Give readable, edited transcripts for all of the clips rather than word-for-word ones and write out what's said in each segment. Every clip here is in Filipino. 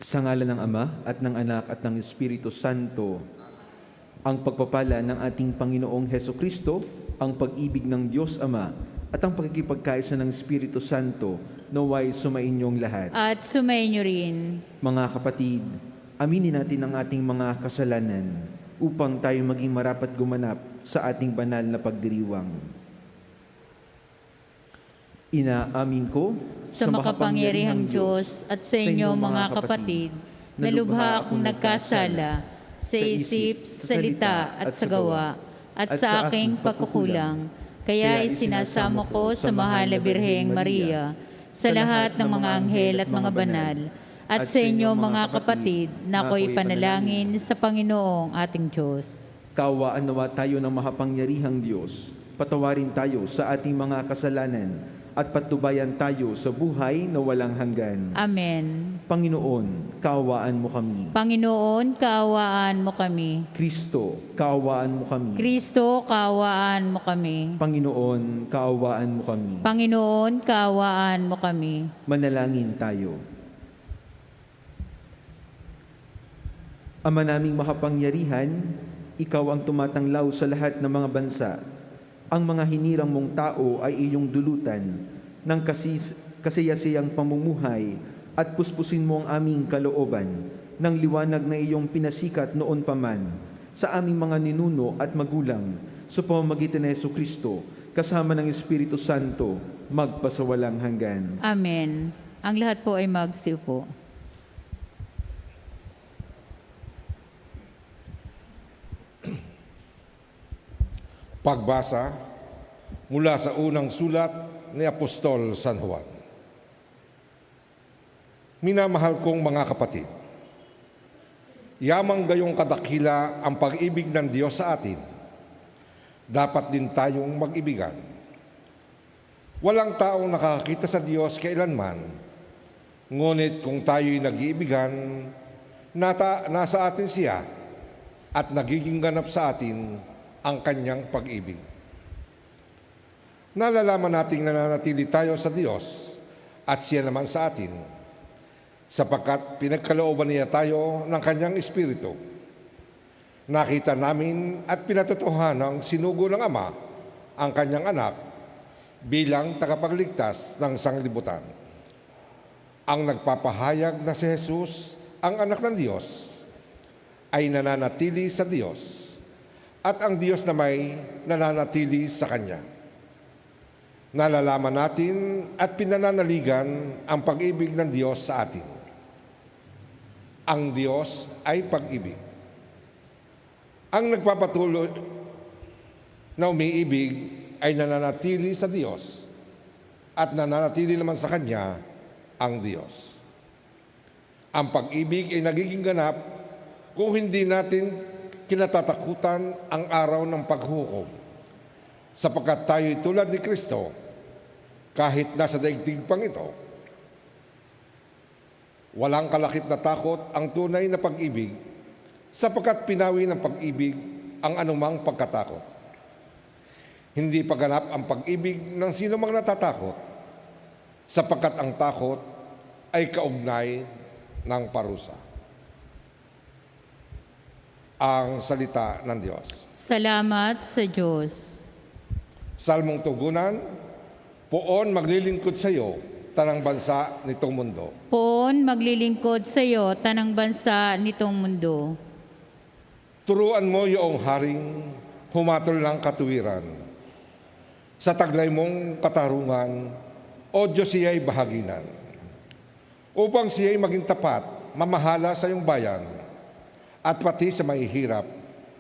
Sa ngalan ng Ama at ng Anak at ng Espiritu Santo, ang pagpapala ng ating Panginoong Hesukristo, ang pag-ibig ng Diyos Ama, at ang pagkikipagkaisa ng Espiritu Santo, naway sumainyong lahat. At sumainyo rin. Mga kapatid, aminin natin ang ating mga kasalanan upang tayo maging marapat gumanap sa ating banal na pagdiriwang. Inaamin ko Sa makapangyarihang Diyos at sa inyo mga kapatid, na lubha akong nagkasala sa isip, salita at sa gawa, at sa aking pagkukulang. Kaya isinasamo ko sa mahal na Birheng Maria, sa lahat ng mga anghel at mga banal, at sa inyo mga kapatid, na ako'y panalangin sa Panginoong ating Diyos. Kaawaan nawa tayo ng makapangyarihang Diyos. Patawarin tayo sa ating mga kasalanan at patnubayan tayo sa buhay na walang hanggan. Amen. Panginoon, kaawaan mo kami. Panginoon, kaawaan mo kami. Kristo, kaawaan mo kami. Kristo, kaawaan mo kami. Panginoon, kaawaan mo kami. Panginoon, kaawaan mo kami. Manalangin tayo. Ama naming makapangyarihan, ikaw ang tumatanglaw sa lahat ng mga bansa. Ang mga hinirang mong tao ay iyong dulutan ng kasiyasiyang pamumuhay at puspusin mo ang aming kalooban ng liwanag na iyong pinasikat noon pa man sa aming mga ninuno at magulang sa pamamagitan ni Jesucristo kasama ng Espiritu Santo magpasawalang hanggan. Amen. Ang lahat po ay magsiupo. Pagbasa mula sa unang sulat ni Apostol San Juan. Minamahal kong mga kapatid, yamang gayong kadakila ang pag-ibig ng Diyos sa atin, dapat din tayong mag-ibigan. Walang taong nakakakita sa Diyos kailanman, ngunit kung tayo'y nag-iibigan, nasa atin siya at nagiging ganap sa atin ang kanyang pag-ibig. Nalalaman nating nananatili tayo sa Diyos at siya naman sa atin, sapagkat pinagkalooban niya tayo ng kanyang Espiritu. Nakita namin at pinatotohanang sinugo ng Ama ang kanyang anak bilang tagapagligtas ng sanglibutan. Ang nagpapahayag na si Jesus, ang anak ng Diyos, ay nananatili sa Diyos, at ang Diyos na may nananatili sa Kanya. Nalalaman natin at pinananaligan ang pag-ibig ng Diyos sa atin. Ang Diyos ay pag-ibig. Ang nagpapatuloy na umiibig ay nananatili sa Diyos at nananatili naman sa Kanya ang Diyos. Ang pag-ibig ay nagiging ganap kung hindi natin kinatatakutan ang araw ng paghukom, sapagkat tayo'y tulad ni Kristo kahit nasa daigdig pang ito. Walang kalakip na takot ang tunay na pag-ibig, sapagkat pinawi ng pag-ibig ang anumang pagkatakot. Hindi paganap ang pag-ibig ng sino mang natatakot, sapagkat ang takot ay kaugnay ng parusa. Ang salita ng Diyos. Salamat sa Diyos. Salmong tugunan, poon maglilingkod sa iyo, tanang bansa nitong mundo. Poon maglilingkod sa iyo, tanang bansa nitong mundo. Turuan mo iyong haring humatol ng katuwiran. Sa taglay mong katarungan, o Diyos siya'y bahaginan. Upang siya'y maging tapat, mamahala sa iyong bayan, at pati sa mahihirap,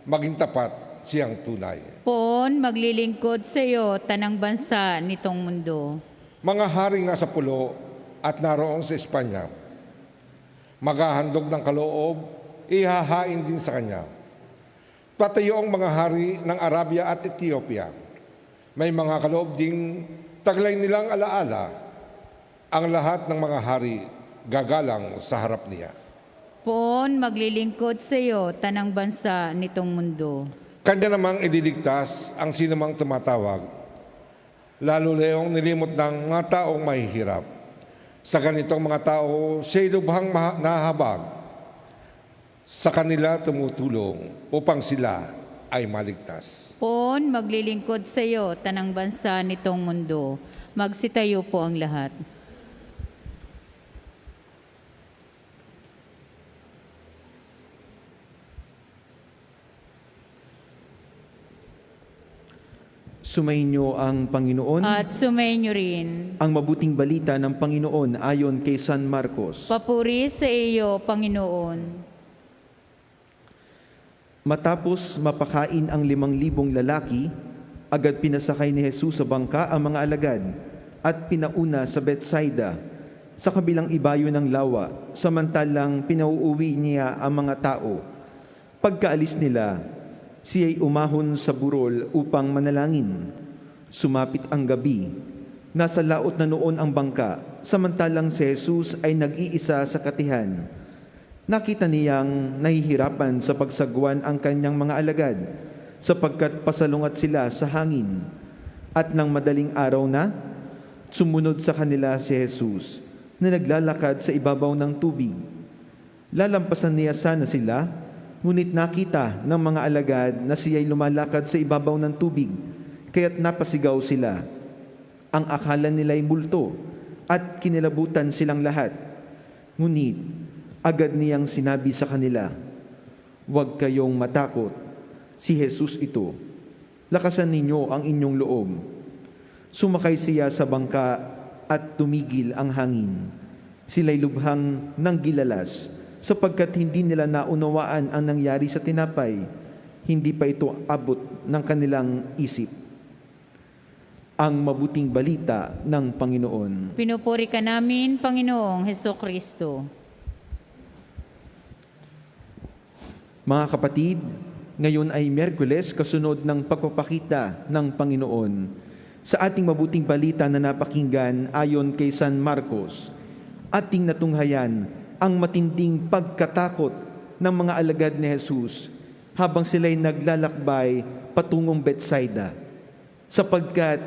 maging tapat siyang tunay. Poon maglilingkod sa iyo, tanang bansa nitong mundo. Mga haring nasa pulo at naroon sa Espanya, maghahandog ng kaloob, ihahain din sa kanya. Pati yung mga hari ng Arabia at Ethiopia, may mga kaloob ding taglay nilang alaala. Ang lahat ng mga hari gagalang sa harap niya. Poon maglilingkod sa iyo, tanang bansa nitong mundo. Kanya namang idiligtas ang sinumang tumatawag, lalo leong nilimot ng mga taong mahihirap. Sa ganitong mga tao, siya'y lubhang nahabag. Sa kanila tumutulong upang sila ay maligtas. Poon, maglilingkod sa iyo, tanang bansa nitong mundo. Magsitayo po ang lahat. Sumainyo ang Panginoon. At sumainyo rin. Ang mabuting balita ng Panginoon ayon kay San Marcos. Papuri sa iyo, Panginoon. Matapos mapakain ang 5,000 lalaki, agad pinasakay ni Jesus sa bangka ang mga alagad at pinauna sa Betsaida, sa kabilang ibayo ng lawa, samantalang pinauuwi niya ang mga tao. Pagkaalis nila, siya'y umahon sa burol upang manalangin. Sumapit ang gabi. Nasa laot na noon ang bangka, samantalang si Jesus ay nag-iisa sa katihan. Nakita niyang nahihirapan sa pagsagwan ang kanyang mga alagad, sapagkat pasalungat sila sa hangin. At nang madaling araw na, sumunod sa kanila si Jesus, na naglalakad sa ibabaw ng tubig. Lalampasan niya sana sila, ngunit nakita ng mga alagad na siya'y lumalakad sa ibabaw ng tubig, kaya't napasigaw sila. Ang akala nila'y multo, at kinilabutan silang lahat. Ngunit, agad niyang sinabi sa kanila, "Huwag kayong matakot, si Jesus ito. Lakasan ninyo ang inyong loob." Sumakay siya sa bangka at tumigil ang hangin. Sila'y lubhang nanggilalas, sapagkat hindi nila naunawaan ang nangyari sa tinapay. Hindi pa ito abot ng kanilang isip. Ang mabuting balita ng Panginoon. Pinupuri ka namin, Panginoong Hesukristo. Mga kapatid, ngayon ay Miyerkules kasunod ng pagpapakita ng Panginoon. Sa ating mabuting balita na napakinggan ayon kay San Marcos, ating natunghayan ang matinding pagkatakot ng mga alagad ni Jesus habang sila'y naglalakbay patungong Betsaida, sapagkat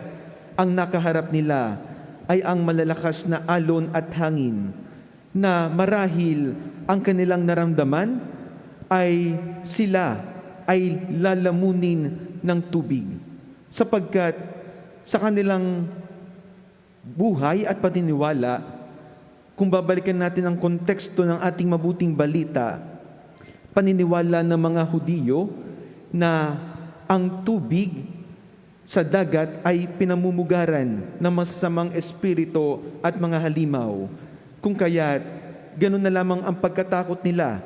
ang nakaharap nila ay ang malalakas na alon at hangin na marahil ang kanilang naramdaman ay sila ay lalamunin ng tubig, sapagkat sa kanilang buhay at paniniwala, kung babalikan natin ang konteksto ng ating mabuting balita, paniniwala ng mga Hudiyo na ang tubig sa dagat ay pinamumugaran ng masasamang espiritu at mga halimaw. Kung kaya't ganun na lamang ang pagkatakot nila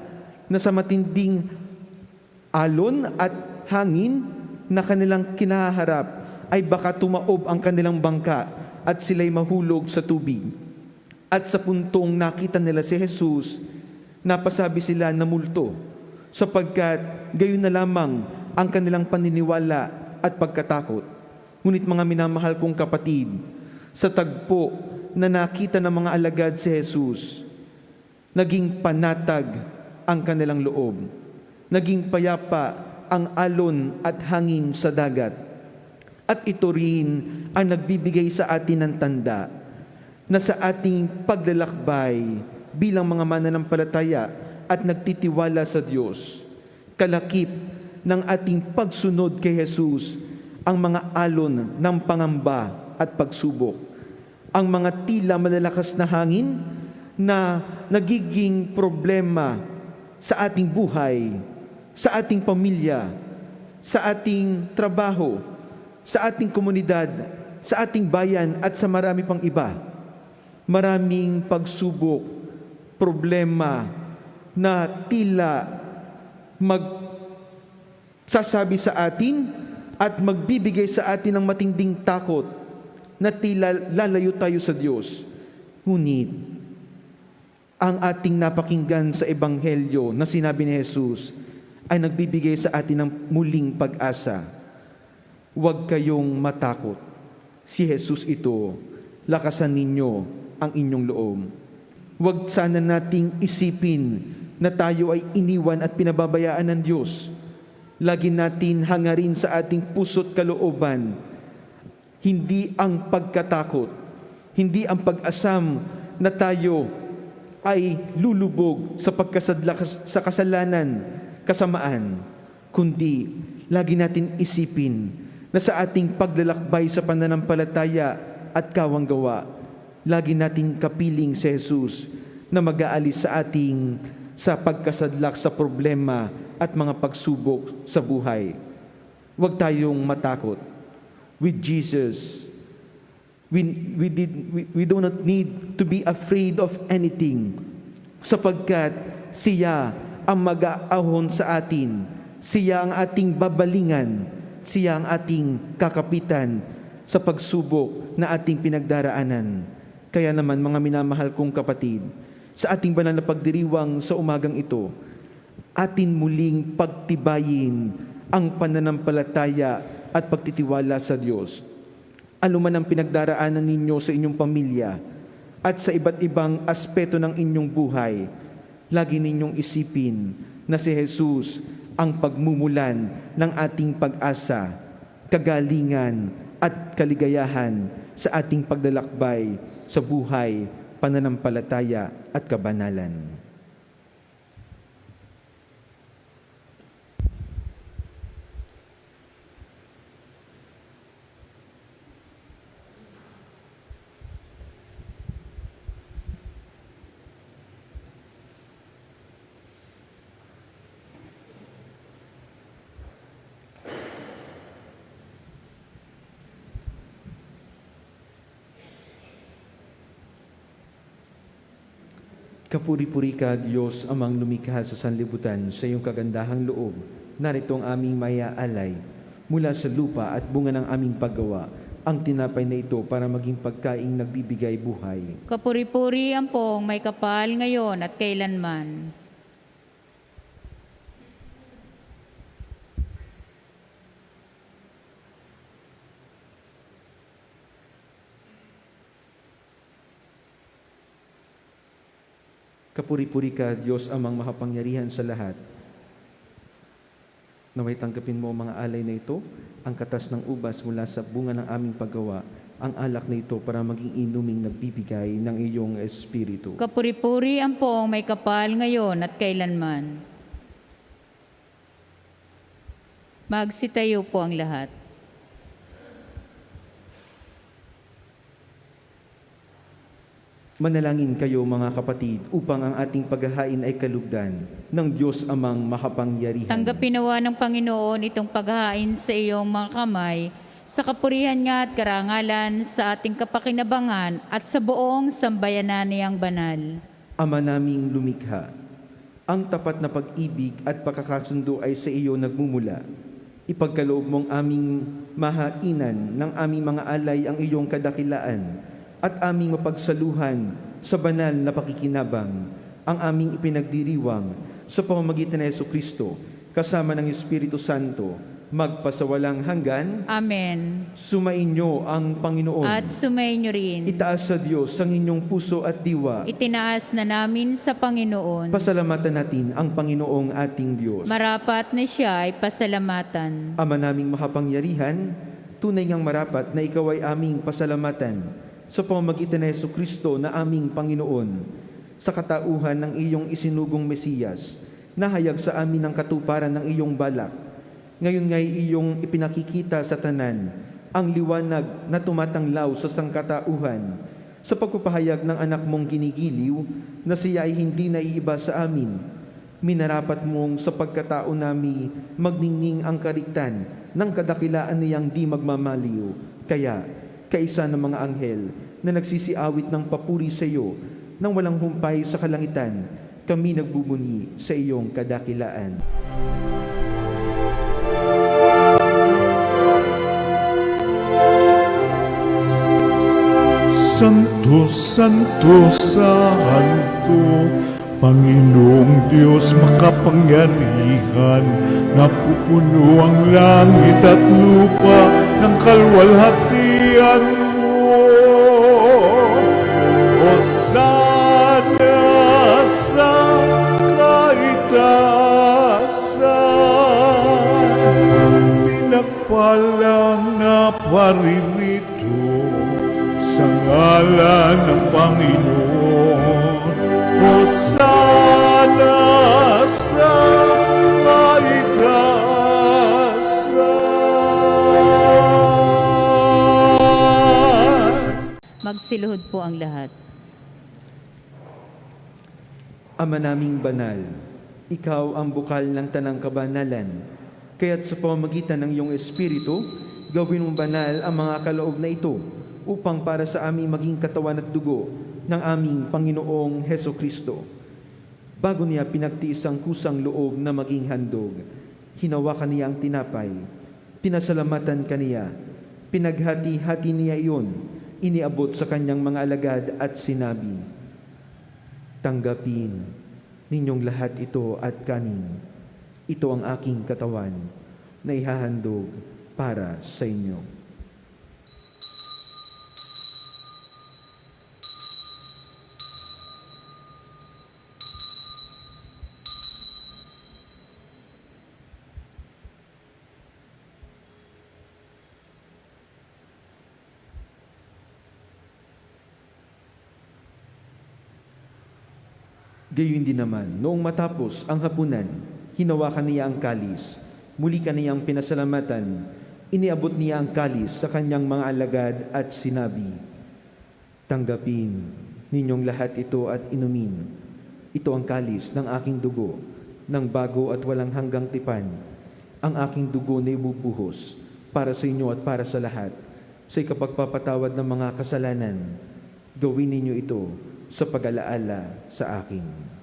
na sa matinding alon at hangin na kanilang kinaharap ay baka tumaob ang kanilang bangka at sila'y mahulog sa tubig. At sa puntong nakita nila si Jesus, napasabi sila na multo, sapagkat gayon na lamang ang kanilang paniniwala at pagkatakot. Ngunit mga minamahal kong kapatid, sa tagpo na nakita ng mga alagad si Jesus, naging panatag ang kanilang loob. Naging payapa ang alon at hangin sa dagat. At ito rin ang nagbibigay sa atin ng tanda na sa ating paglalakbay bilang mga mananampalataya at nagtitiwala sa Diyos, kalakip ng ating pagsunod kay Jesus ang mga alon ng pangamba at pagsubok, ang mga tila malalakas na hangin na nagiging problema sa ating buhay, sa ating pamilya, sa ating trabaho, sa ating komunidad, sa ating bayan at sa marami pang iba. Maraming pagsubok, problema na tila magsasabi sa atin at magbibigay sa atin ng matinding takot na tila lalayo tayo sa Diyos. Ngunit, ang ating napakinggan sa Ebanghelyo na sinabi ni Jesus ay nagbibigay sa atin ng muling pag-asa. Huwag kayong matakot. Si Jesus ito, lakasan ninyo ang inyong loob. Huwag sana nating isipin na tayo ay iniwan at pinababayaan ng Diyos. Lagi natin hangarin sa ating puso't kalooban, hindi ang pagkatakot, hindi ang pag-asam na tayo ay lulubog sa pagkasadla sa kasalanan, kasamaan, kundi lagi natin isipin na sa ating paglalakbay sa pananampalataya at kawanggawa, lagi nating kapiling si Jesus na mag-aalis sa ating sa pagkasadlak sa problema at mga pagsubok sa buhay. Huwag tayong matakot. With Jesus, we do not need to be afraid of anything, sapagkat siya ang mag-aahon sa atin, siya ang ating babalingan, siya ang ating kakapitan sa pagsubok na ating pinagdaraanan. Kaya naman, mga minamahal kong kapatid, sa ating banal na pagdiriwang sa umagang ito, atin muling pagtibayin ang pananampalataya at pagtitiwala sa Diyos. Ano man ang pinagdaraanan ninyo sa inyong pamilya at sa iba't ibang aspeto ng inyong buhay, lagi ninyong isipin na si Jesus ang pagmumulan ng ating pag-asa, kagalingan at kaligayahan sa ating paglalakbay sa buhay, pananampalataya at kabanalan. Kapuri-puri ka, Diyos, amang lumikha sa sanlibutan, sa iyong kagandahang loob. Narito ang aming maya-alay mula sa lupa at bunga ng aming paggawa, ang tinapay na ito para maging pagkaing nagbibigay buhay. Kapuri-puri ang pong may kapal ngayon at kailanman. Kapuri-puri ka, Diyos, amang makapangyarihan sa lahat. Naway tanggapin mo mga alay na ito, ang katas ng ubas mula sa bunga ng aming paggawa, ang alak na ito para maging inuming nagbibigay ng iyong Espiritu. Kapuri-puri ang pong may kapal ngayon at kailanman. Magsitayo po ang lahat. Manalangin kayo, mga kapatid, upang ang ating paghahain ay kalugdan ng Diyos amang makapangyarihan. Tanggapin nawa ng Panginoon itong paghahain sa iyong mga kamay, sa kapurihan niya at karangalan, sa ating kapakinabangan at sa buong sambayanan niyang banal. Ama naming lumikha, ang tapat na pag-ibig at pagkakasundo ay sa iyo nagmumula. Ipagkaloob mong aming mahainan ng aming mga alay ang iyong kadakilaan, at aming mapagsaluhan sa banal na pakikinabang ang aming ipinagdiriwang sa pamamagitan ni Jesucristo kasama ng Espiritu Santo magpasawalang hanggan. Amen. Sumainyo ang Panginoon. At sumainyo rin. Itaas sa Diyos ang inyong puso at diwa. Itinaas na namin sa Panginoon. Pasalamatan natin ang Panginoong ating Diyos. Marapat na siya ay pasalamatan. Ama naming makapangyarihan, tunay ngang marapat na ikaw ay aming pasalamatan sa pamamagitan ni Jesucristo na aming Panginoon, sa katauhan ng iyong isinugong Mesiyas, nahayag sa amin ang katuparan ng iyong balak. Ngayon nga'y iyong ipinakikita sa tanan, ang liwanag na tumatanglaw sa sangkatauhan, sa pagpapahayag ng anak mong ginigiliw, na siya ay hindi naiiba sa amin. Minarapat mong sa pagkatao nami magningning ang kariktan ng kadakilaan niyang di magmamaliw. Kaya, kaisa ng mga anghel na nagsisiawit ng papuri sa iyo nang walang humpay sa kalangitan, kami nagbubunyi sa iyong kadakilaan. Santo, Santo, Santo, Panginoong Diyos makapangyarihan, napupuno ang langit at lupa ng kalwalhatian mo. Hosana sa kaitaasan, pinagpalang na paririto sa ngalan ng Panginoon. Hosana sa kaitasan. Magsiluhod po ang lahat. Ama naming banal, ikaw ang bukal ng tanang kabanalan. Kaya't sa pamamagitan ng iyong Espiritu, gawin mong banal ang mga kaloob na ito upang para sa aming maging katawan at dugo ng aming Panginoong Heso Kristo. Bago niya pinagtiis ang kusang loob na maging handog, hinawakan niya ang tinapay, pinasalamatan kaniya, pinaghati-hati niya iyon, iniabot sa kanyang mga alagad at sinabi, "Tanggapin ninyong lahat ito at kanin. Ito ang aking katawan na ihahandog para sa inyo." Gayon din naman, noong matapos ang hapunan, hinawakan niya ang kalis, muli kaniyang pinasalamatan, iniabot niya ang kalis sa kanyang mga alagad at sinabi, "Tanggapin ninyong lahat ito at inumin. Ito ang kalis ng aking dugo, ng bago at walang hanggang tipan, ang aking dugo na ibubuhos para sa inyo at para sa lahat, sa ikapagpapatawad ng mga kasalanan. Gawin ninyo ito sa pag-alaala sa akin."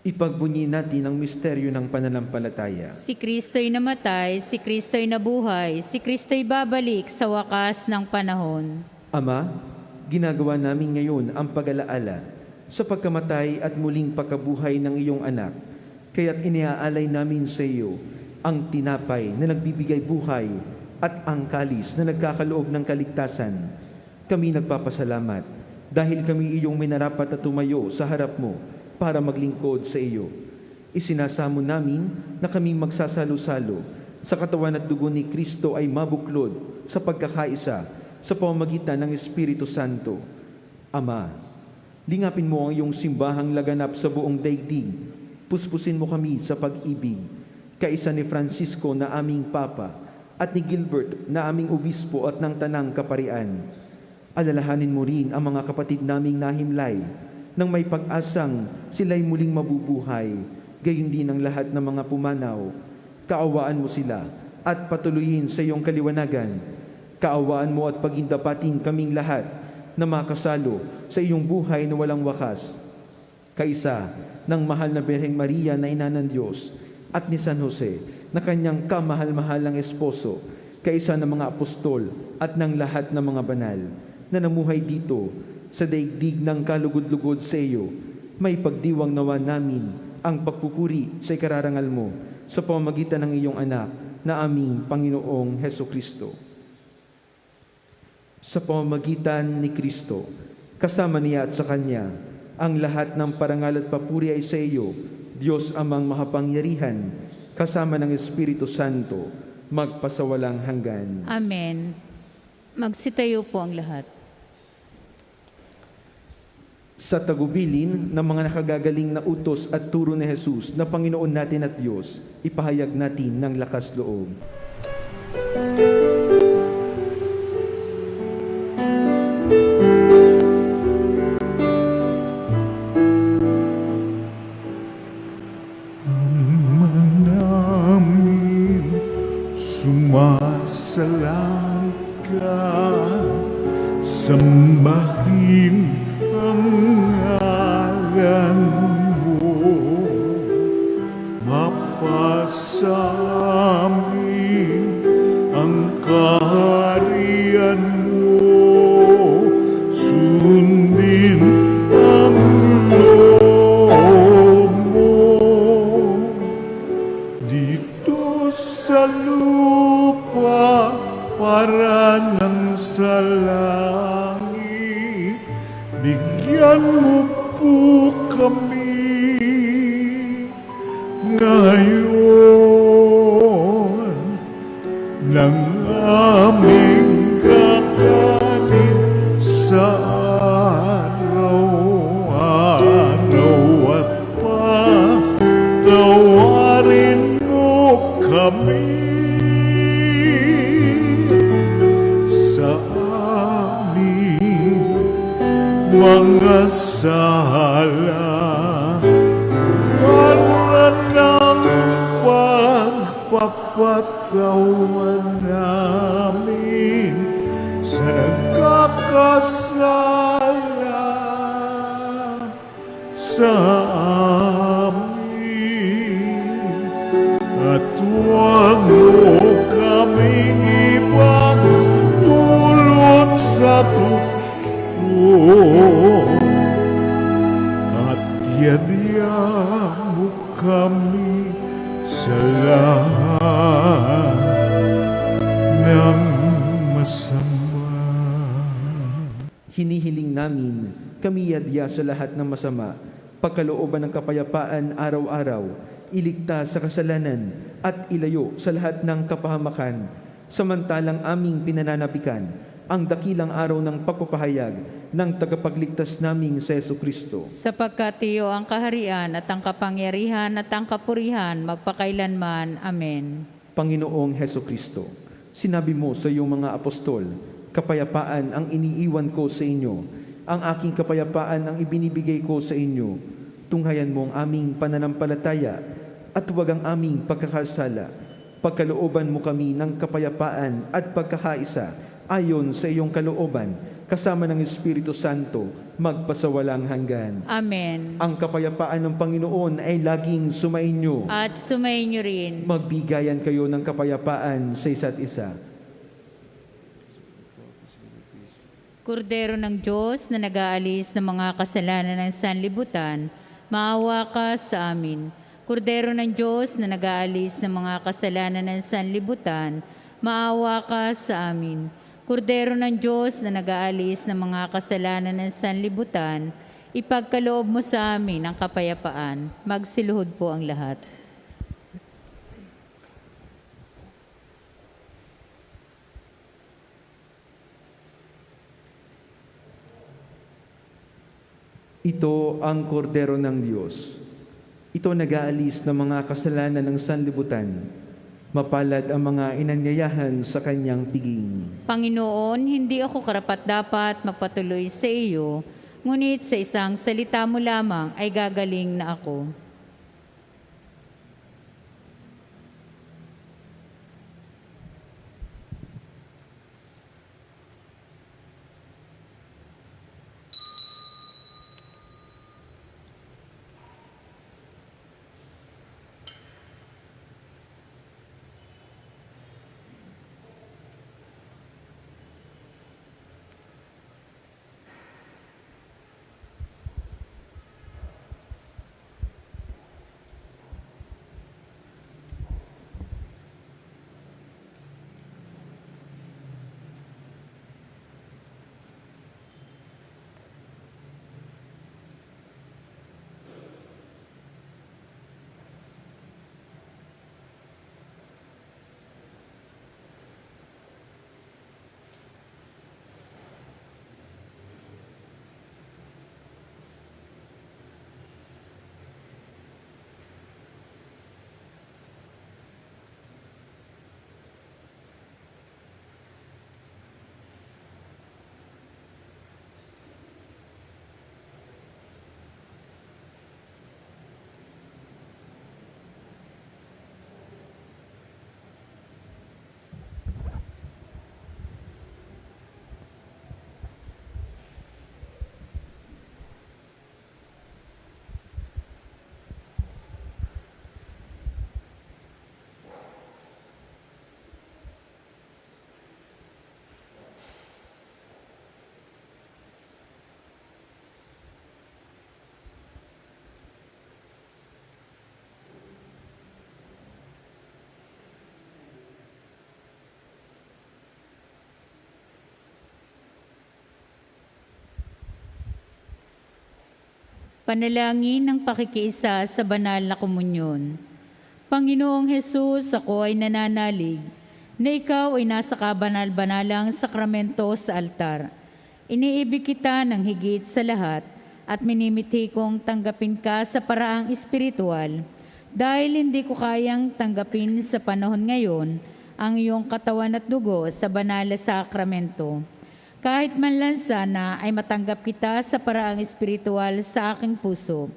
Ipagbunyi natin ang misteryo ng pananampalataya. Si Kristo'y namatay, si Kristo'y nabuhay, si Kristo'y babalik sa wakas ng panahon. Ama, ginagawa namin ngayon ang pag-alaala sa pagkamatay at muling pagkabuhay ng iyong anak. Kaya't iniaalay namin sa iyo ang tinapay na nagbibigay buhay at ang kalis na nagkakaloob ng kaligtasan. Kami nagpapasalamat dahil kami iyong minarapat at tumayo sa harap mo para maglingkod sa iyo. Isinasamo namin na kami magsasalo-salo sa katawan at dugo ni Kristo ay mabuklod sa pagkakaisa sa pamamagitan ng Espiritu Santo. Ama, lingapin mo ang iyong simbahang laganap sa buong daigdig. Puspusin mo kami sa pag-ibig, kaisa ni Francisco na aming Papa at ni Gilbert na aming Obispo at ng Tanang Kaparian. Alalahanin mo rin ang mga kapatid naming nahimlay nang may pag-asang sila'y muling mabubuhay, gayon din ang lahat ng mga pumanaw. Kaawaan mo sila at patuloyin sa iyong kaliwanagan. Kaawaan mo at pagindapatin kaming lahat na makasalo sa iyong buhay na walang wakas. Kaisa ng mahal na Birheng Maria na ina ng Diyos at ni San Jose na kanyang kamahal-mahalang esposo, kaisa ng mga apostol at ng lahat ng mga banal na namuhay dito sa daigdig ng kalugod-lugod sa iyo, may pagdiwang nawa namin ang pagpupuri sa ikararangal mo sa pamamagitan ng iyong anak na aming Panginoong Heso Kristo. Sa pamamagitan ni Kristo, kasama niya at sa Kanya, ang lahat ng parangal at papuri ay sa iyo, Diyos amang makapangyarihan, kasama ng Espiritu Santo, magpasawalang hanggan. Amen. Magsitayo po ang lahat. Sa tagubilin ng mga nakagagaling na utos at turo ni Jesus na Panginoon natin at Diyos, ipahayag natin ng lakas loob. Ama namin, sumasalang ka, sambahin ang ngalan mo, mapasamin ang kaharian mo, sundin ang loob mo, dito sa lupa para kami ngayon ng aming kakanin sa araw-araw at patawarin mo kami sa aming mga sala para ng pagpapatawan namin sa nagkakasala sa amin at huwag mo kaming ibang dulot sa tukso at yadya mo kami sa lahat ng masama. Hinihiling namin kami yadya sa lahat ng masama, pagkalooban ng kapayapaan araw-araw, iligtas sa kasalanan at ilayo sa lahat ng kapahamakan, samantalang aming pinananabikan ang dakilang araw ng pagpapahayag ng tagapagligtas naming sa Jesucristo. Sapagkat iyo ang kaharian at ang kapangyarihan at ang kapurihan magpakailanman. Amen. Panginoong Jesucristo, sinabi mo sa iyong mga apostol, kapayapaan ang iniiwan ko sa inyo, ang aking kapayapaan ang ibinibigay ko sa inyo. Tunghayan mo ang aming pananampalataya at huwag ang aming pagkakasala. Pagkalooban mo kami ng kapayapaan at pagkakaisa ayon sa iyong kalooban, kasama ng Espiritu Santo, magpasawalang hanggan. Amen. Ang kapayapaan ng Panginoon ay laging sumainyo. At sumainyo rin. Magbigayan kayo ng kapayapaan sa isa't isa. Kordero ng Diyos na nag-aalis ng mga kasalanan ng sanlibutan, maawa ka sa amin. Kordero ng Diyos na nag-aalis ng mga kasalanan ng sanlibutan, maawa ka sa amin. Kordero ng Diyos na nag-aalis ng mga kasalanan ng sanlibutan, ipagkaloob mo sa amin ang kapayapaan. Magsiluhod po ang lahat. Ito ang kordero ng Diyos. Ito nag-aalis ng mga kasalanan ng sanlibutan. Mapalad ang mga inanyayahan sa kanyang piging. Panginoon, hindi ako karapat-dapat magpatuloy sa iyo, ngunit sa isang salita mo lamang ay gagaling na ako. Panalangin ng pakikiisa sa banal na komunyon. Panginoong Hesus, ako ay nananalig na ikaw ay nasa kabanal-banalang sakramento sa altar. Iniibig kita ng higit sa lahat at minimithi kong tanggapin ka sa paraang espiritual dahil hindi ko kayang tanggapin sa panahon ngayon ang iyong katawan at dugo sa banal na sakramento. Kahit man lang sana ay matanggap kita sa paraang espiritual sa aking puso.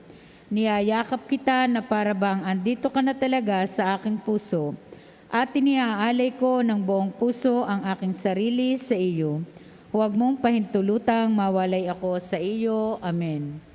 Niyayakap kita na para bang andito ka na talaga sa aking puso at iniaalay ko ng buong puso ang aking sarili sa iyo. Huwag mong pahintulutang mawalay ako sa iyo. Amen.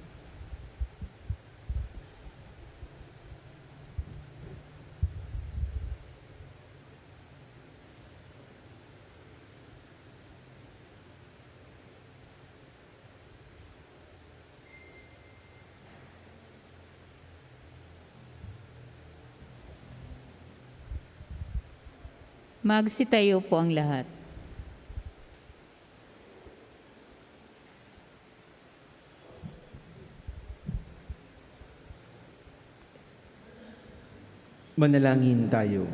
Magsitayo po ang lahat. Manalangin tayo.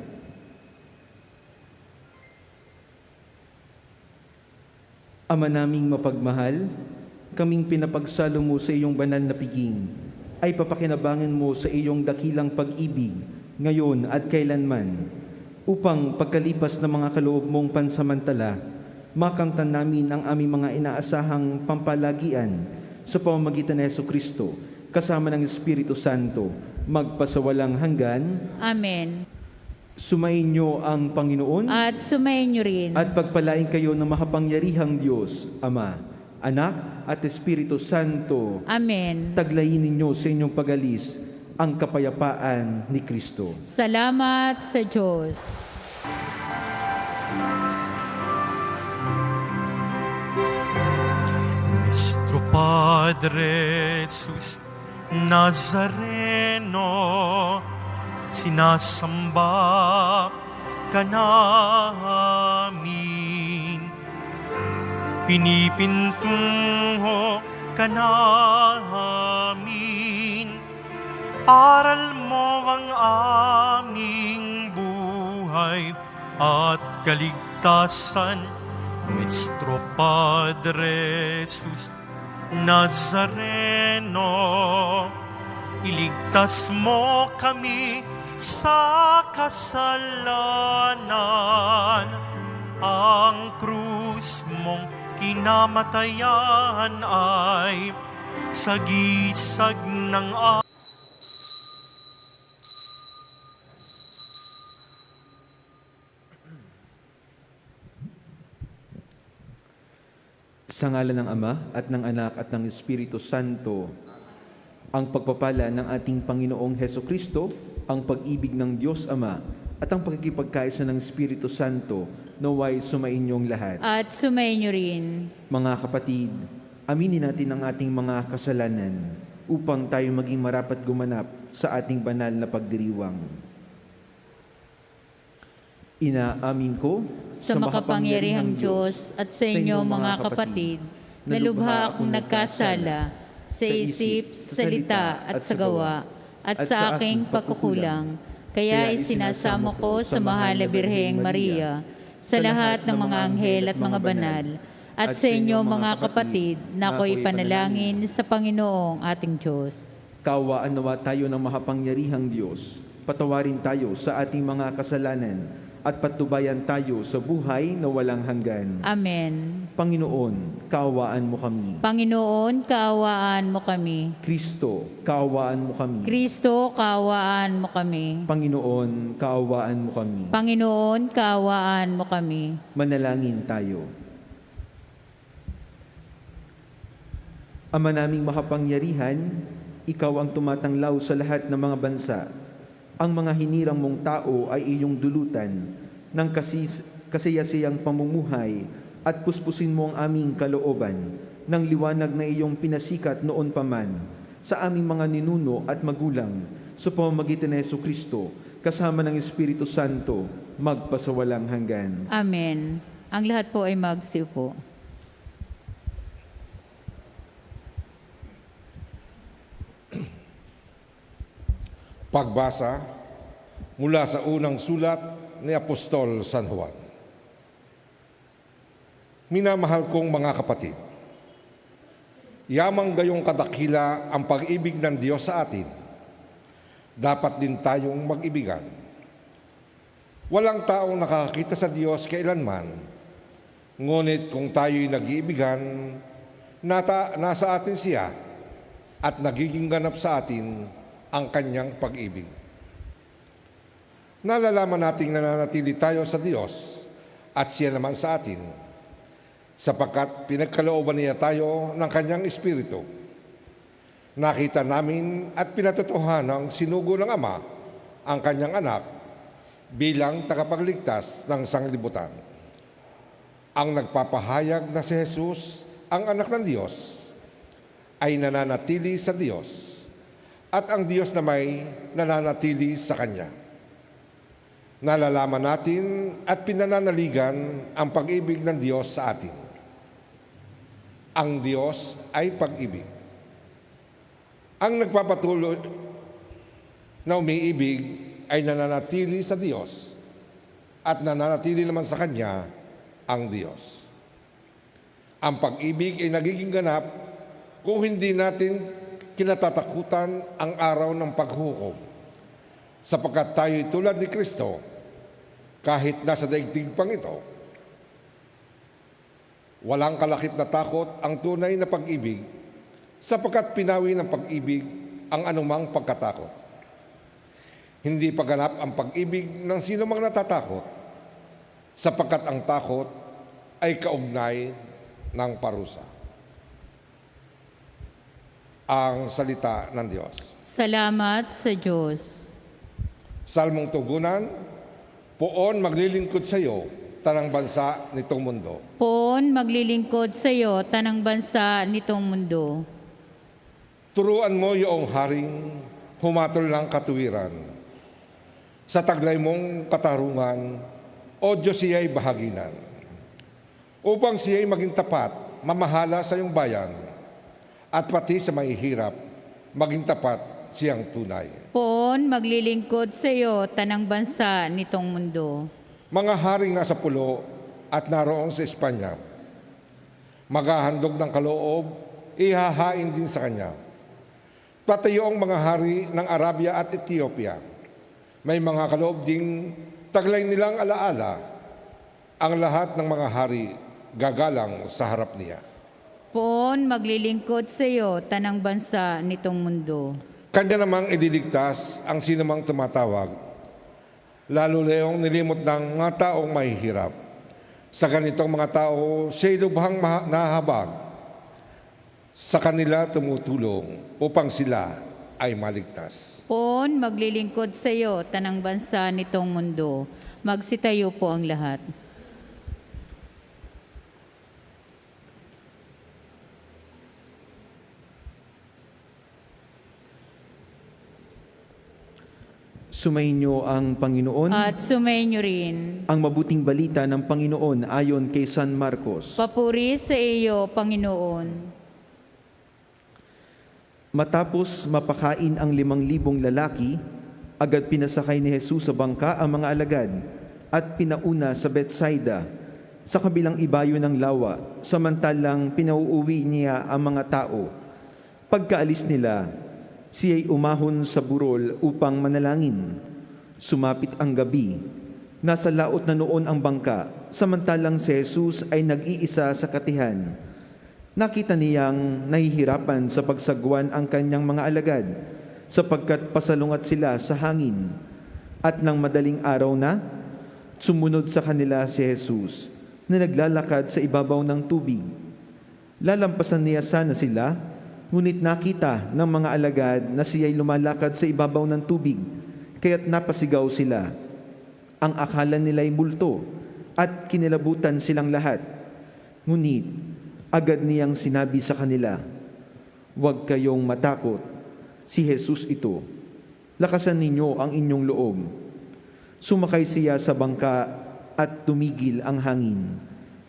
Ama naming mapagmahal, kaming pinapagsalo mo sa iyong banal na piging, ay papakinabangan mo sa iyong dakilang pag-ibig, ngayon at kailanman, upang pagkalipas ng mga kaloob mong pansamantala, makamtan namin ang aming mga inaasahang pampalagian sa pamamagitan ni Jesucristo, kasama ng Espiritu Santo, magpasawalang hanggan. Amen. Sumainyo ang Panginoon At sumainyo rin. at pagpalain kayo ng makapangyarihang Diyos, Ama, Anak at Espiritu Santo. Amen. Taglayin ninyo sa inyong pag-alis ang kapayapaan ni Kristo. Salamat sa Diyos. Nuestro Padre Jesus Nazareno, sinasamba ka namin. Pinipintungo ka namin. Aral mo ang aming buhay at kaligtasan. Nuestro Padre Jesus Nazareno, iligtas mo kami sa kasalanan. Ang krus mong kinamatayan ay sagisag ng Sa ngalan ng Ama at ng Anak at ng Espiritu Santo, ang pagpapala ng ating Panginoong Hesukristo, ang pag-ibig ng Diyos Ama, at ang pagkikipagkaisa ng Espiritu Santo, naway sumainyong lahat. At sumainyo rin. Mga kapatid, aminin natin ang ating mga kasalanan upang tayo maging marapat gumanap sa ating banal na pagdiriwang. Inaamin ko Sa makapangyarihang Diyos at sa inyo mga kapatid, na lubha akong nagkasala sa isip, sa salita at sa gawa, at sa aking pagkukulang. Kaya isinasamo ko sa mahal na Birheng Maria, sa lahat ng mga anghel at mga banal, at sa inyo mga kapatid, na ako'y panalangin sa Panginoong ating Diyos. Kaawaan nawa tayo ng makapangyarihang Diyos. Patawarin tayo sa ating mga kasalanan at patnubayan tayo sa buhay na walang hanggan. Amen. Panginoon, kaawaan mo kami. Panginoon, kaawaan mo kami. Kristo, kaawaan mo kami. Kristo, kaawaan mo kami. Panginoon, kaawaan mo kami. Panginoon, kaawaan mo kami. Manalangin tayo. Ama naming makapangyarihan, ikaw ang tumatanglaw sa lahat ng mga bansa. Ang mga hinirang mong tao ay iyong dulutan ng kasiyasiyang pamumuhay at puspusin mo ang aming kalooban ng liwanag na iyong pinasikat noon pa man sa aming mga ninuno at magulang sa pamamagitan ni Jesucristo kasama ng Espiritu Santo magpasawalang hanggan. Amen. Ang lahat po ay magsiupo. Pagbasa mula sa unang sulat ni Apostol San Juan. Minamahal kong mga kapatid, yamang gayong kadakila ang pag-ibig ng Diyos sa atin, dapat din tayong mag-ibigan. Walang taong nakakakita sa Diyos kailanman, ngunit kung tayo'y nag-iibigan, nasa atin siya at nagiging ganap sa atin ang kanyang pag-ibig. Nalalaman nating nananatili tayo sa Diyos at siya naman sa atin, sapagkat pinagkalooban niya tayo ng kanyang Espiritu. Nakita namin at pinatotohanang sinugo ng Ama ang kanyang anak bilang tagapagligtas ng sanglibutan. Ang nagpapahayag na si Jesus, ang anak ng Diyos, ay nananatili sa Diyos at ang Diyos na may nananatili sa Kanya. Nalalaman natin at pinananaligan ang pag-ibig ng Diyos sa atin. Ang Diyos ay pag-ibig. Ang nagpapatuloy na umiibig ay nananatili sa Diyos at nananatili naman sa Kanya ang Diyos. Ang pag-ibig ay nagiging ganap kung hindi natin kinatatakutan ang araw ng paghukom, sapagkat tayo'y tulad ni Kristo kahit nasa daigdig pang ito. Walang kalakip na takot ang tunay na pag-ibig, sapagkat pinawi ng pag-ibig ang anumang pagkatakot. Hindi paganap ang pag-ibig ng sino mang natatakot, sapagkat ang takot ay kaugnay ng parusa. Ang salita ng Diyos. Salamat sa Diyos. Salmong tugunan, poon maglilingkod sa iyo, tanang bansa nitong mundo. Poon maglilingkod sa iyo, tanang bansa nitong mundo. Turuan mo iyong haring humatol ng katuwiran. Sa taglay mong katarungan, o Diyos siya'y bahaginan. Upang siya'y maging tapat, mamahala sa iyong bayan, at pati sa mahihirap, maging tapat siyang tunay. Poon maglilingkod sa iyo, tanang bansa nitong mundo. Mga haring nasa pulo at naroon sa Espanya, maghahandog ng kaloob, ihahain din sa kanya. Patayo ang mga hari ng Arabia at Ethiopia. May mga kaloob ding taglay nilang alaala. Ang lahat ng mga hari gagalang sa harap niya. Poon maglilingkod sa iyo, tanang bansa nitong mundo. Kanya namang idiligtas ang sinumang tumatawag, lalo layong nilimot ng mga taong mahihirap. Sa ganitong mga tao, siya'y lubhang nahabag. Sa kanila tumutulong upang sila ay maligtas. Poon maglilingkod sa iyo, tanang bansa nitong mundo. Magsitayo po ang lahat. Sumainyo ang Panginoon. At sumainyo rin. Ang mabuting balita ng Panginoon ayon kay San Marcos. Papuri sa iyo, Panginoon. Matapos mapakain ang 5,000 lalaki, agad pinasakay ni Jesus sa bangka ang mga alagad at pinauna sa Betsaida, sa kabilang ibayo ng lawa, samantalang pinauuwi niya ang mga tao. Pagkaalis nila, siya'y umahon sa burol upang manalangin. Sumapit ang gabi. Nasa laot na noon ang bangka, samantalang si Jesus ay nag-iisa sa katihan. Nakita niyang nahihirapan sa pagsagwan ang kanyang mga alagad, sapagkat pasalungat sila sa hangin. At nang madaling araw na, sumunod sa kanila si Jesus, na naglalakad sa ibabaw ng tubig. Lalampasan niya sana sila, ngunit nakita ng mga alagad na siya'y lumalakad sa ibabaw ng tubig, kaya't napasigaw sila. Ang akala nila'y multo, at kinilabutan silang lahat. Ngunit, agad niyang sinabi sa kanila, "Huwag kayong matakot, si Jesus ito. Lakasan ninyo ang inyong loob." Sumakay siya sa bangka at tumigil ang hangin.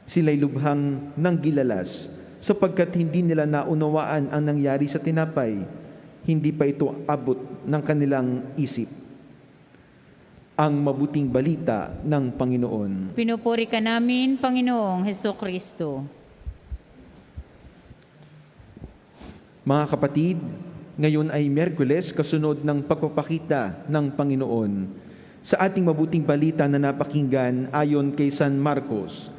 Sila'y lubhang nanggilalas, sapagkat hindi nila naunawaan ang nangyari sa tinapay. hindi pa ito abot ng kanilang isip. Ang mabuting balita ng Panginoon. Pinupuri ka namin, Panginoong Hesukristo. Mga kapatid, ngayon ay Miyerkules kasunod ng pagpapakita ng Panginoon. Sa ating mabuting balita na napakinggan ayon kay San Marcos,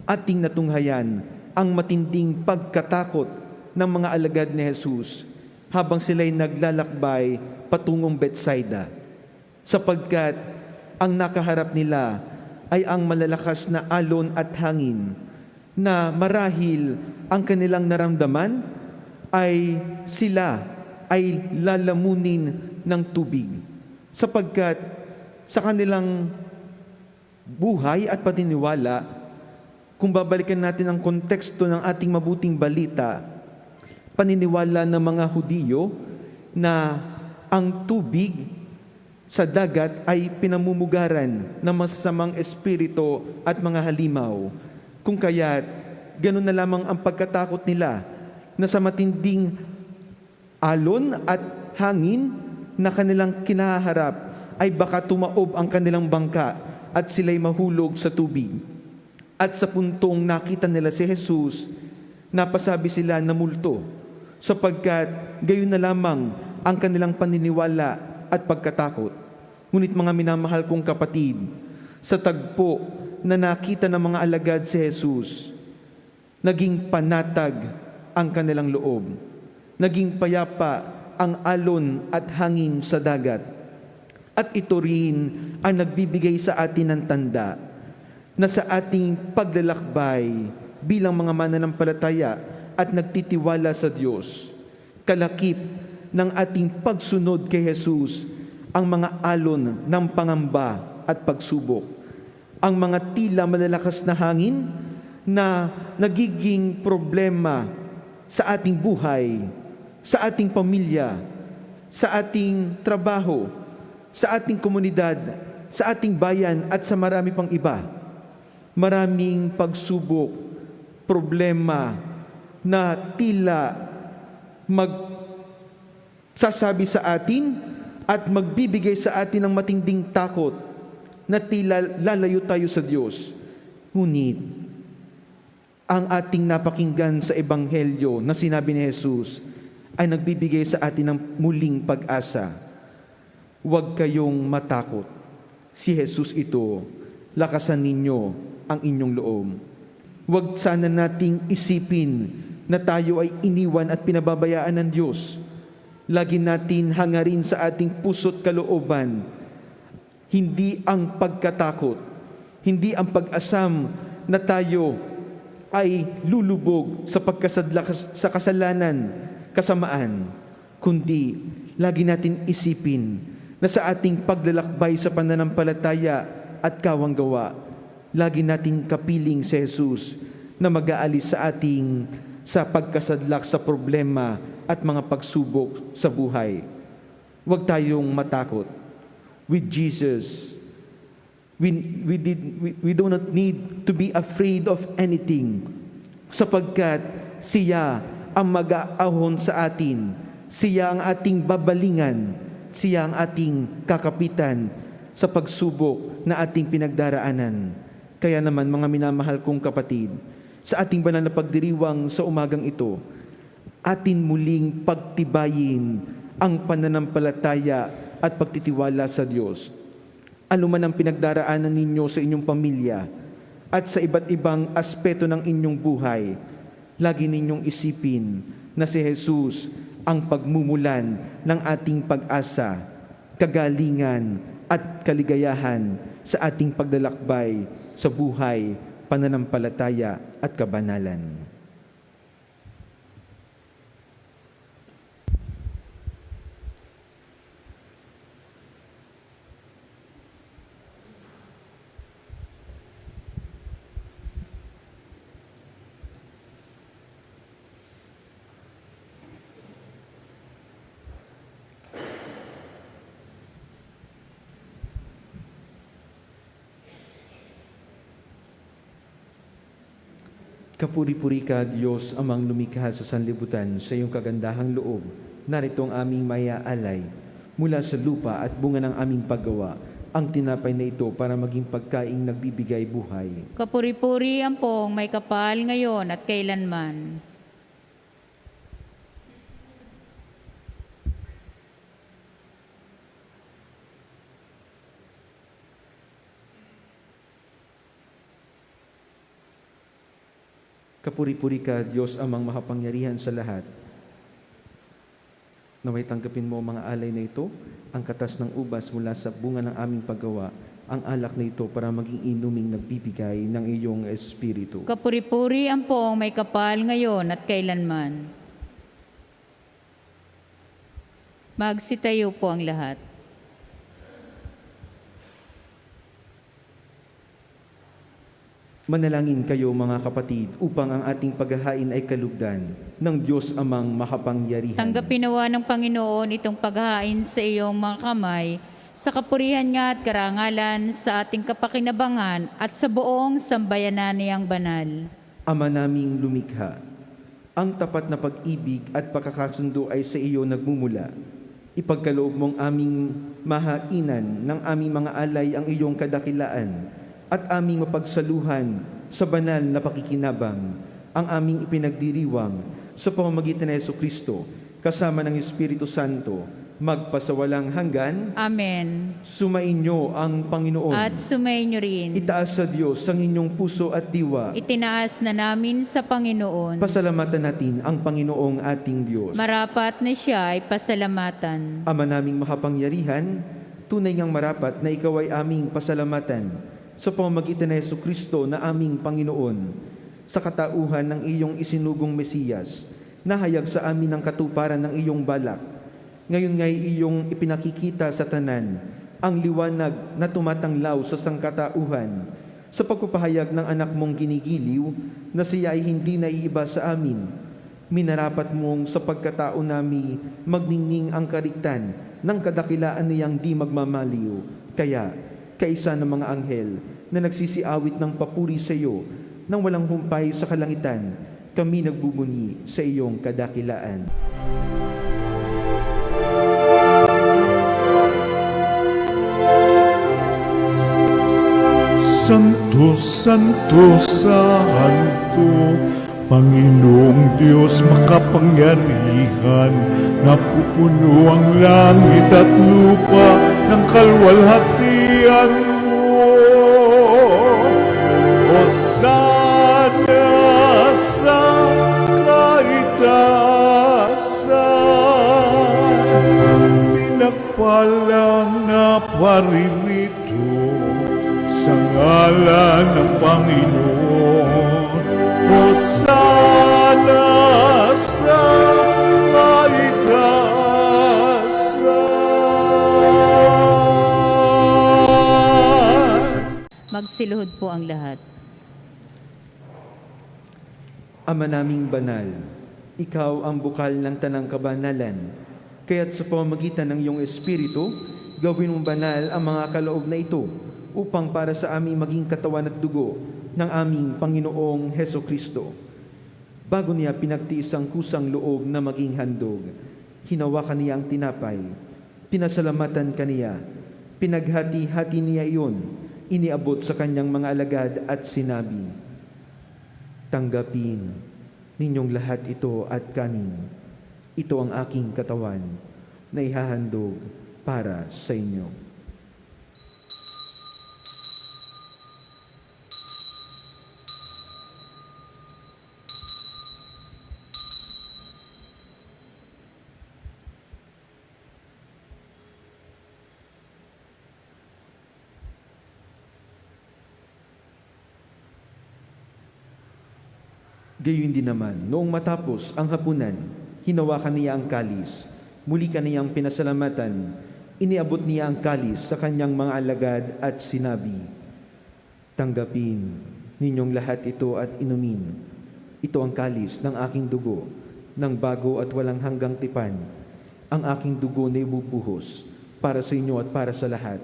ating natunghayan ang matinding pagkatakot ng mga alagad ni Jesus habang sila'y naglalakbay patungong Betsaida, sapagkat ang nakaharap nila ay ang malalakas na alon at hangin na marahil ang kanilang naramdaman ay sila ay lalamunin ng tubig, sapagkat sa kanilang buhay at paniniwala, kung babalikan natin ang konteksto ng ating mabuting balita, paniniwala ng mga Hudiyo na ang tubig sa dagat ay pinamumugaran ng masasamang espiritu at mga halimaw. Kung kaya't ganun na lamang ang pagkatakot nila na sa matinding alon at hangin na kanilang kinaharap ay baka tumaob ang kanilang bangka at sila'y mahulog sa tubig. At sa puntong nakita nila si Jesus, napasabi sila na multo, sapagkat gayon na lamang ang kanilang paniniwala at pagkatakot. Ngunit mga minamahal kong kapatid, sa tagpo na nakita ng mga alagad si Jesus, naging panatag ang kanilang loob. Naging payapa ang alon at hangin sa dagat. At ito rin ang nagbibigay sa atin ng tanda na sa ating paglalakbay bilang mga mananampalataya at nagtitiwala sa Diyos, kalakip ng ating pagsunod kay Jesus ang mga alon ng pangamba at pagsubok, ang mga tila malalakas na hangin na nagiging problema sa ating buhay, sa ating pamilya, sa ating trabaho, sa ating komunidad, sa ating bayan at sa marami pang iba. Maraming pagsubok, problema na tila magsasabi sa atin at magbibigay sa atin ng matinding takot na tila lalayo tayo sa Diyos. Ngunit, ang ating napakinggan sa Ebanghelyo na sinabi ni Jesus ay nagbibigay sa atin ng muling pag-asa. Huwag kayong matakot. Si Jesus ito, lakasan ninyo ang inyong loob. Huwag sana nating isipin na tayo ay iniwan at pinababayaan ng Diyos. Lagi natin hangarin sa ating puso't kalooban, hindi ang pagkatakot, hindi ang pag-asam na tayo ay lulubog sa pagkasadlak sa kasalanan, kasamaan, kundi lagi natin isipin na sa ating paglalakbay sa pananampalataya at kawanggawa, lagi natin kapiling si Jesus na mag-aalis sa ating sa pagkasadlak sa problema at mga pagsubok sa buhay. Huwag tayong matakot. With Jesus, we do not need to be afraid of anything, sapagkat siya ang mag-aahon sa atin, siya ang ating babalingan, siya ang ating kakapitan sa pagsubok na ating pinagdaraanan. Kaya naman mga minamahal kong kapatid, sa ating banal na pagdiriwang sa umagang ito, atin muling pagtibayin ang pananampalataya at pagtitiwala sa Diyos. Ano man ang pinagdaraanan ninyo sa inyong pamilya at sa iba't ibang aspeto ng inyong buhay, lagi ninyong isipin na si Jesus ang pagmumulan ng ating pag-asa, kagalingan at kaligayahan sa ating paglalakbay sa buhay, pananampalataya at kabanalan. Kapuri-puri ka, Diyos, amang lumikha sa sanlibutan sa iyong kagandahang loob. narito ang aming mayaalay mula sa lupa at bunga ng aming paggawa, ang tinapay na ito para maging pagkaing nagbibigay buhay. Kapuri-puri ang pong may kapal ngayon at kailanman. Kapuri-puri ka, Diyos amang makapangyarihan sa lahat. Naway tanggapin mo ang mga alay na ito, ang katas ng ubas mula sa bunga ng aming paggawa, ang alak na ito para maging inuming nagbibigay ng iyong Espiritu. Kapuri-puri ang pong may kapal ngayon at kailanman. Magsitayo po ang lahat. Manalangin kayo mga kapatid upang ang ating paghahain ay kalugdan ng Diyos amang makapangyarihan. Tanggapin nawa ng Panginoon itong paghahain sa iyong mga kamay, sa kapurihan nga at karangalan sa ating kapakinabangan at sa buong sambayanan niyang banal. Ama naming lumikha, ang tapat na pag-ibig at pagkakasundo ay sa iyo nagmumula. Ipagkaloob mong aming mahainan ng aming mga alay ang iyong kadakilaan at aming mapagsaluhan sa banal na pakikinabang ang aming ipinagdiriwang sa pamamagitan ng Jesucristo kasama ng Espiritu Santo magpasawalang hanggan. Amen. Sumainyo ang Panginoon. At sumainyo rin. Itaas sa Diyos ang inyong puso at diwa. Itinaas na namin sa Panginoon. Pasalamatan natin ang Panginoong ating Diyos. Marapat na siya ay pasalamatan. Ama naming makapangyarihan, tunay ngang marapat na ikaw ay aming pasalamatan sa pamamagitan ng Jesucristo na aming Panginoon, sa katauhan ng iyong isinugong Mesiyas, nahayag sa amin ang katuparan ng iyong balak. Ngayon nga'y iyong ipinakikita sa tanan, ang liwanag na tumatanglaw sa sangkatauhan, sa pagpapahayag ng anak mong ginigiliw, na siya ay hindi naiiba sa amin. Minarapat mong sa pagkatao nami magningning ang kariktan ng kadakilaan niyang di magmamaliw. Kaya, kaisa ng mga anghel na nagsisiawit ng papuri sa iyo nang walang humpay sa kalangitan, kami nagbubunyi sa iyong kadakilaan. Santo, Santo, Santo, Panginoong Diyos makapangyarihan, napupuno ang langit at lupa ng kalwalhatian mo. Hosana sa kaitaasan, pinagpalang na paririto sa ngalan ng Panginoon. Hosana sa kaitaasan. Magsiluhod po ang lahat. Ama naming banal, ikaw ang bukal ng tanang kabanalan, kaya't sa pamamagitan ng iyong Espiritu, gawin mong banal ang mga kaloob na ito, upang para sa aming maging katawan at dugo ng aming Panginoong Hesukristo. Bago niya pinagtiis ang kusang loob na maging handog, hinawakan niya ang tinapay, pinasalamatan kaniya, pinaghati-hati niya iyon, iniabot sa kanyang mga alagad at sinabi, "Tanggapin ninyong lahat ito at kanin. Ito ang aking katawan na ihahandog para sa inyo." Gayon din naman, noong matapos ang hapunan, hinawakan niya ang kalis, muli kaniyang pinasalamatan, iniabot niya ang kalis sa kanyang mga alagad at sinabi, "Tanggapin ninyong lahat ito at inumin. Ito ang kalis ng aking dugo, ng bago at walang hanggang tipan, ang aking dugo na ibubuhos para sa inyo at para sa lahat,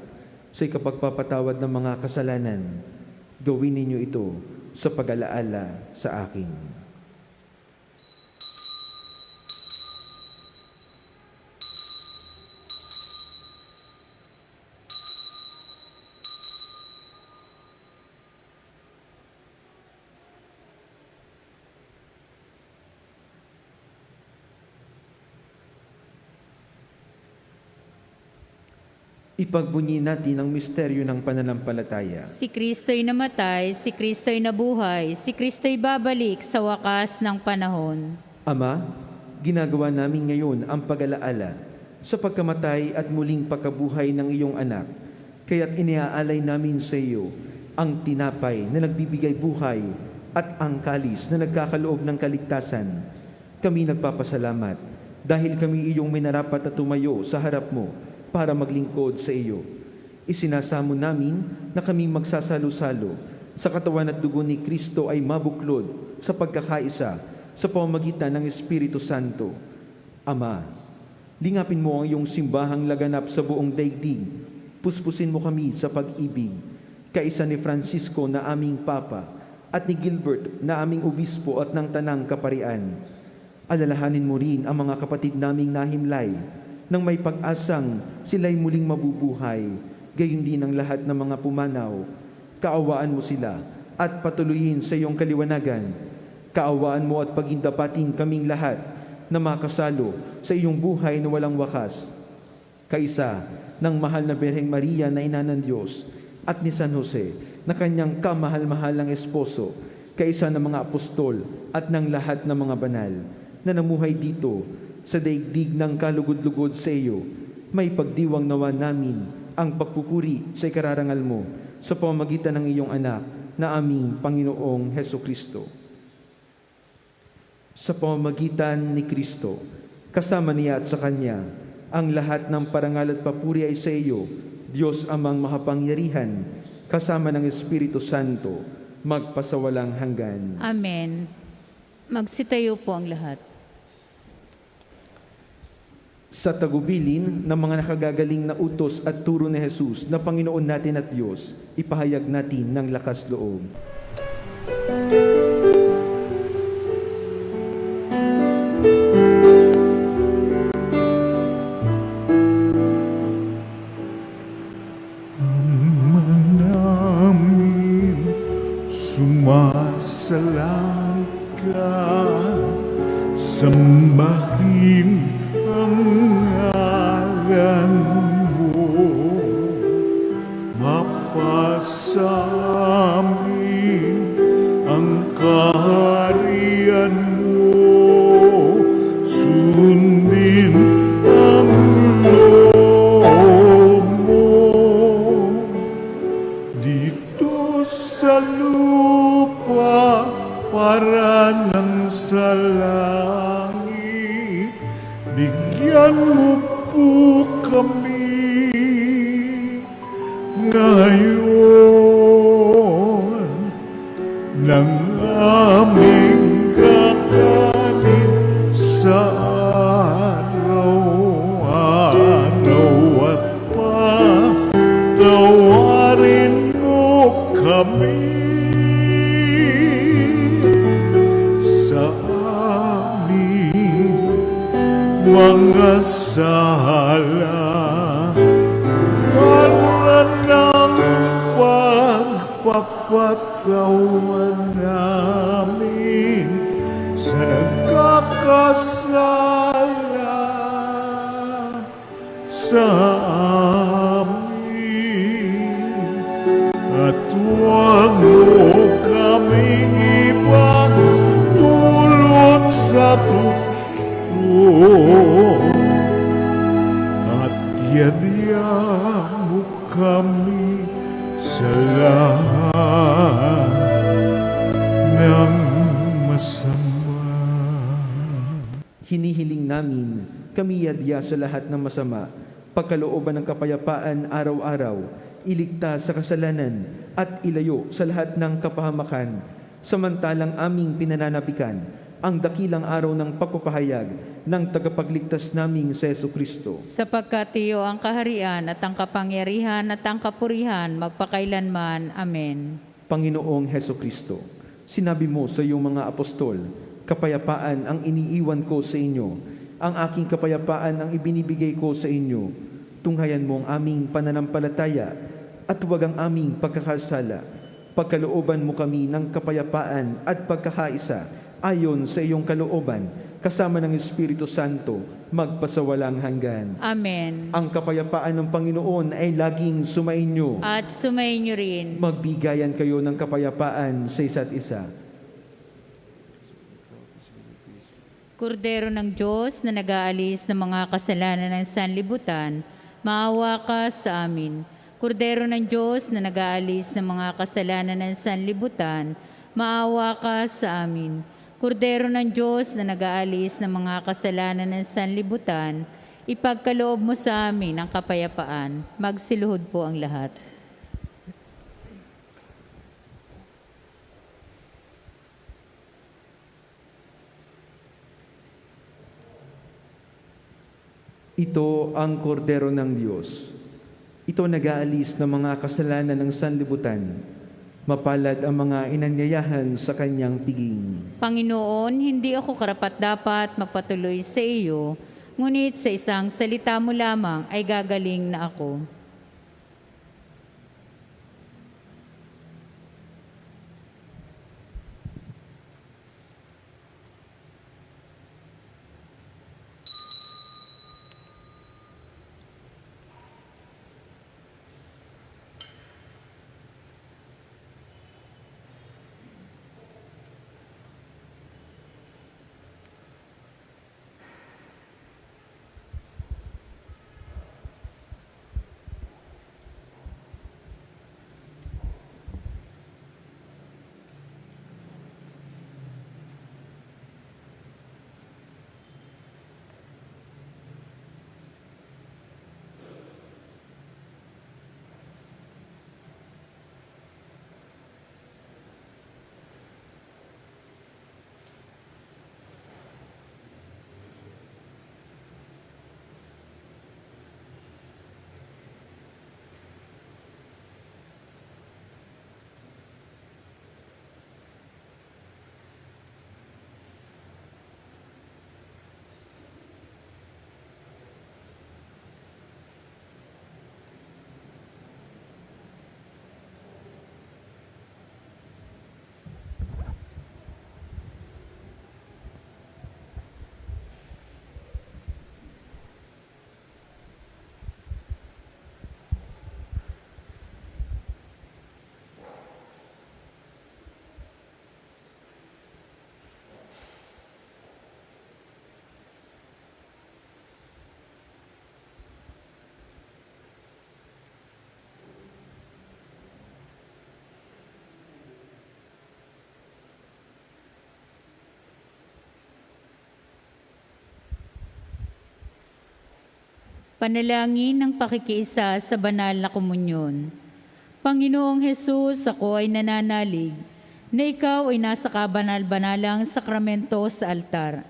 sa ikapagpapatawad ng mga kasalanan. Gawin ninyo ito sa pag-alaala sa akin." Ipagbunyi natin ang misteryo ng pananampalataya. Si Kristo'y namatay, si Kristo'y nabuhay, si Kristo'y babalik sa wakas ng panahon. Ama, ginagawa namin ngayon ang pag-alaala sa pagkamatay at muling pagkabuhay ng iyong anak. Kaya't iniaalay namin sa iyo ang tinapay na nagbibigay buhay at ang kalis na nagkakaloob ng kaligtasan. Kami nagpapasalamat dahil kami iyong minarapat at tumayo sa harap mo para maglingkod sa iyo. Isinasamo namin na kami magsasalo-salo sa katawan at dugo ni Kristo ay mabuklod sa pagkakaisa sa pamamagitan ng Espiritu Santo. Ama, lingapin mo ang iyong simbahang laganap sa buong daigdig. Puspusin mo kami sa pag-ibig. Kaisa ni Francisco na aming Papa at ni Gilbert na aming Obispo at ng Tanang Kaparian. Alalahanin mo rin ang mga kapatid naming nahimlay nang may pag-asang sila'y muling mabubuhay, gayon din ang lahat ng mga pumanaw. Kaawaan mo sila at patuloyin sa iyong kaliwanagan. Kaawaan mo at pagindapatin kaming lahat na makasalo sa iyong buhay na walang wakas. Kaisa ng mahal na Birheng Maria na Ina ng Diyos at ni San Jose na kanyang kamahal-mahalang esposo, kaisa ng mga apostol at ng lahat ng mga banal na namuhay dito sa daigdig ng kalugod-lugod sa iyo, may pagdiwang nawa namin ang pagpupuri sa ikararangal mo sa pamamagitan ng iyong anak na aming Panginoong Hesukristo. Sa pamamagitan ni Kristo, kasama niya at sa Kanya, ang lahat ng parangal at papuri ay sa iyo, Diyos amang makapangyarihan, kasama ng Espiritu Santo, magpasawalang hanggan. Amen. Magsitayo po ang lahat. Sa tagubilin ng mga nakagagaling na utos at turo ni Jesus na Panginoon natin at Diyos, ipahayag natin ng lakas loob. namin sumasalang ka, sambahin ang ngalan mo, mapasamin ang kaharian mo, sundin ang loob mo dito sa lupa para nang sa langit. Bigyan mo po kami ngayon ng aming kakanin sa araw-araw at patawarin mo kami sa aming mga sala para ng pagpapatawan namin sa nagkakasala sa amin, at huwag mo kaming ipagdulot sa tukso, at yadya mo kami sa lahat ng masama. Hinihiling namin kami yadya sa lahat ng masama, pagkalooban ng kapayapaan araw-araw, iligtas sa kasalanan at ilayo sa lahat ng kapahamakan, samantalang aming pinananabikan ang dakilang araw ng pagpapahayag ng tagapagligtas naming sa Jesucristo. Sapagkat iyo ang kaharian at ang kapangyarihan at ang kapurihan magpakailanman. Amen. Panginoong Jesucristo, sinabi mo sa iyong mga apostol, kapayapaan ang iniiwan ko sa inyo, ang aking kapayapaan ang ibinibigay ko sa inyo. Tunghayan mo ang aming pananampalataya at huwag ang aming pagkakasala. Pagkalooban mo kami ng kapayapaan at pagkakaisa ayon sa iyong kalooban, kasama ng Espiritu Santo, magpasawalang hanggan. Amen. Ang kapayapaan ng Panginoon ay laging sumainyo. At sumainyo rin. Magbigayan kayo ng kapayapaan sa isa't isa. Kordero ng Diyos na nag-aalis ng mga kasalanan ng sanlibutan, maawa ka sa amin. Kordero ng Diyos na nag-aalis ng mga kasalanan ng sanlibutan, maawa ka sa amin. Kordero ng Diyos na nag-aalis ng mga kasalanan ng sanlibutan, ipagkaloob mo sa amin ang kapayapaan. Magsiluhod po ang lahat. Ito ang kordero ng Diyos. Ito nag-aalis ng mga kasalanan ng sanlibutan. Mapalad ang mga inanyayahan sa kanyang piging. Panginoon, hindi ako karapat-dapat magpatuloy sa iyo, ngunit sa isang salita mo lamang ay gagaling na ako. Panalangin ng pakikiisa sa banal na komunyon. Panginoong Hesus, ako ay nananalig na ikaw ay nasa kabanal-banalang sakramento sa altar.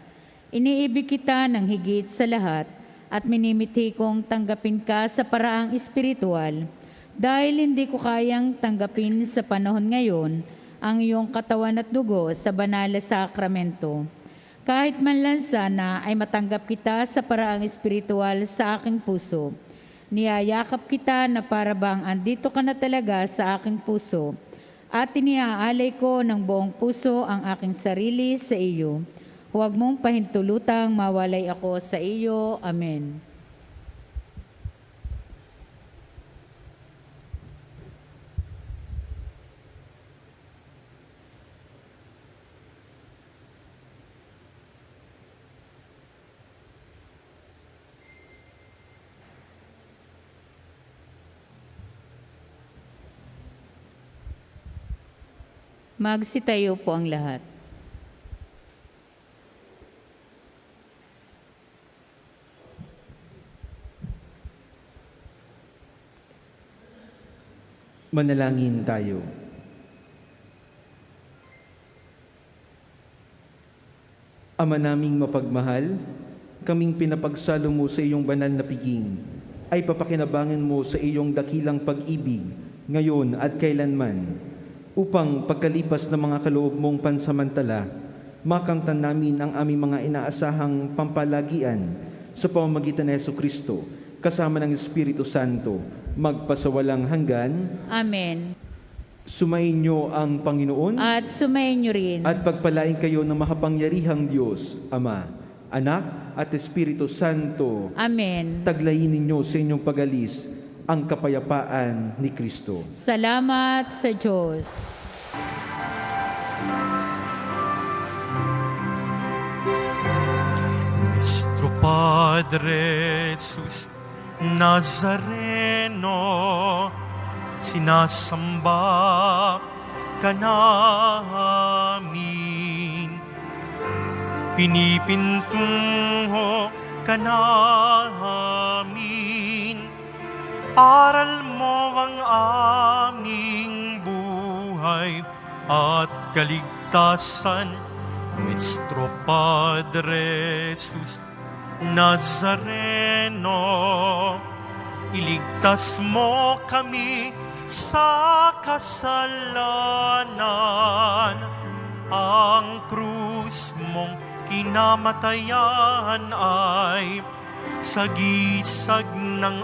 Iniibig kita ng higit sa lahat at minimithi kong tanggapin ka sa paraang espiritual dahil hindi ko kayang tanggapin sa panahon ngayon ang iyong katawan at dugo sa banal na sakramento. Kahit man lang sana ay matanggap kita sa paraang espiritual sa aking puso. Niyayakap kita na para bang andito ka na talaga sa aking puso at iniaalay ko ng buong puso ang aking sarili sa iyo. Huwag mong pahintulutang mawalay ako sa iyo. Amen. Magsitayo po ang lahat. Manalangin tayo. Ama naming mapagmahal, kaming pinapagsalo mo sa iyong banal na piging, ay papakinabangin mo sa iyong dakilang pag-ibig, ngayon at kailanman, upang pagkalipas ng mga kaloob mong pansamantala, makamtan namin ang aming mga inaasahang pampalagian sa pamamagitan ni Jesucristo, kasama ng Espiritu Santo, magpasawalang hanggan. Amen. Sumainyo ang Panginoon At sumainyo rin. at pagpalain kayo ng makapangyarihang Diyos, Ama, Anak at Espiritu Santo, Amen. taglayin ninyo sa inyong pag-alis ang kapayapaan ni Kristo. Salamat sa Diyos. Nuestro Padre Jesus Nazareno, sinasamba ka namin. Pinipintungo ka namin. Aral mo ang aming buhay at kaligtasan. Nuestro Padre Jesus Nazareno, iligtas mo kami sa kasalanan. Ang krus mong kinamatayan ay sagisag ng